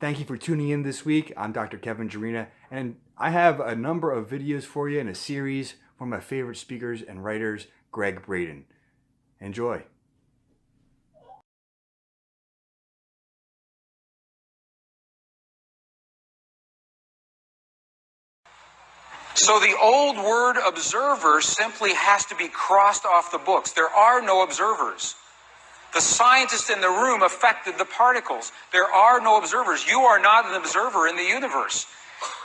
Thank you for tuning in this week. I'm Dr. Kevin Jarina, and I have a number of videos for you in a series from my favorite speakers and writers, Gregg Braden. Enjoy. So the old word observer simply has to be crossed off the books. There are no observers. The scientist in the room affected the particles. There are no observers. You are not an observer in the universe.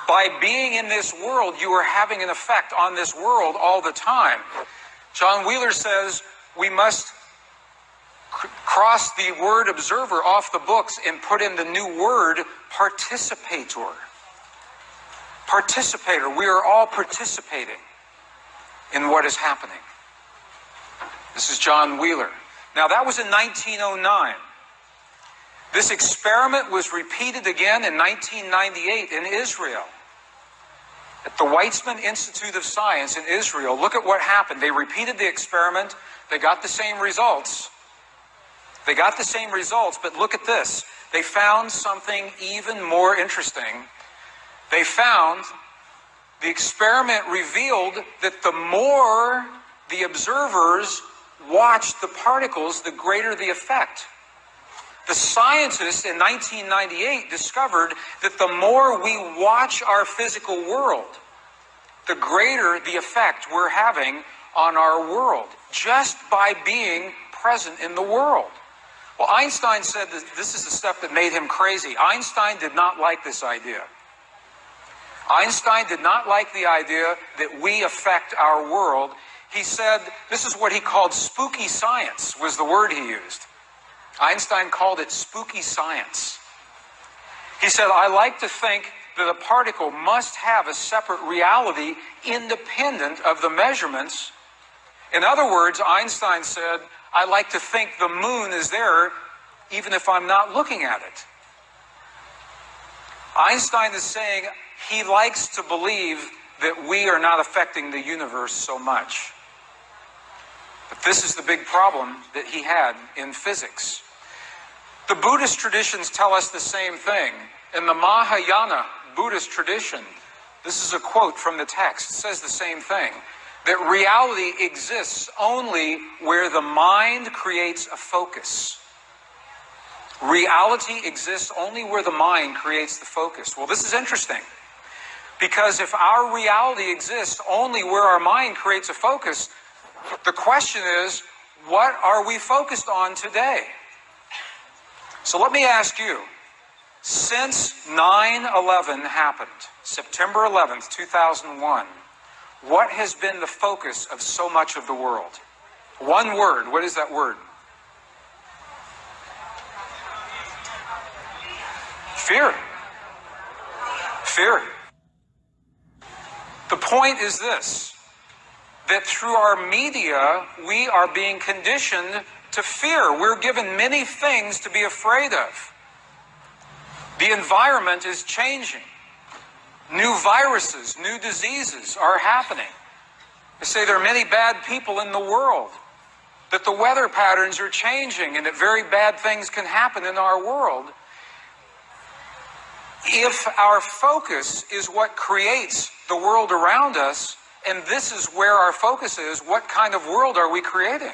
By being in this world, you are having an effect on this world all the time. John Wheeler says we must cross the word observer off the books and put in the new word participator. Participator. We are all participating in what is happening. This is John Wheeler. Now, that was in 1909. This experiment was repeated again in 1998 in Israel. At the Weizmann Institute of Science in Israel, look at what happened. They repeated the experiment. They got the same results. But look at this. They found something even more interesting. They found the experiment revealed that the more the observers watched the particles, the greater the effect. The scientists in 1998 discovered that the more we watch our physical world, the greater the effect we're having on our world, just by being present in the world. Well, Einstein said that this is the stuff that made him crazy. Einstein did not like this idea. Einstein did not like the idea that we affect our world. He said, this is what he called spooky science, was the word he used. Einstein called it spooky science. He said, I like to think that a particle must have a separate reality independent of the measurements. In other words, Einstein said, I like to think the moon is there even if I'm not looking at it. Einstein is saying he likes to believe that we are not affecting the universe so much. But this is the big problem that he had in physics. The Buddhist traditions tell us the same thing. In the Mahayana Buddhist tradition, this is a quote from the text, it says the same thing, that reality exists only where the mind creates a focus. Reality exists only where the mind creates the focus. Well, this is interesting, because if our reality exists only where our mind creates a focus, the question is, what are we focused on today? So let me ask you, since 9/11 happened, September 11th, 2001, what has been the focus of so much of the world? One word. What is that word? Fear. Fear. The point is this, that through our media, we are being conditioned to fear. We're given many things to be afraid of. The environment is changing. New viruses, new diseases are happening. They say there are many bad people in the world, that the weather patterns are changing, and that very bad things can happen in our world. If our focus is what creates the world around us, and this is where our focus is, what kind of world are we creating?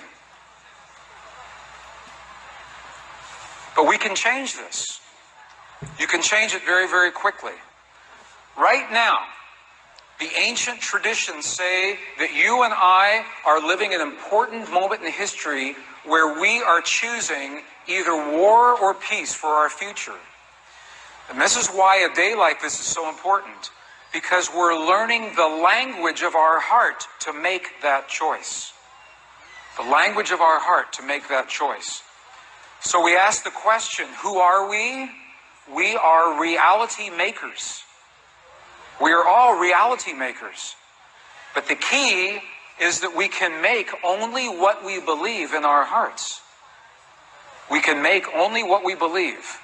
But we can change this. You can change it very, very quickly. Right now, the ancient traditions say that you and I are living an important moment in history where we are choosing either war or peace for our future. And this is why a day like this is so important, because we're learning the language of our heart to make that choice. The language of our heart to make that choice. So we ask the question, who are we? We are reality makers. We are all reality makers. But the key is that we can make only what we believe in our hearts. We can make only what we believe.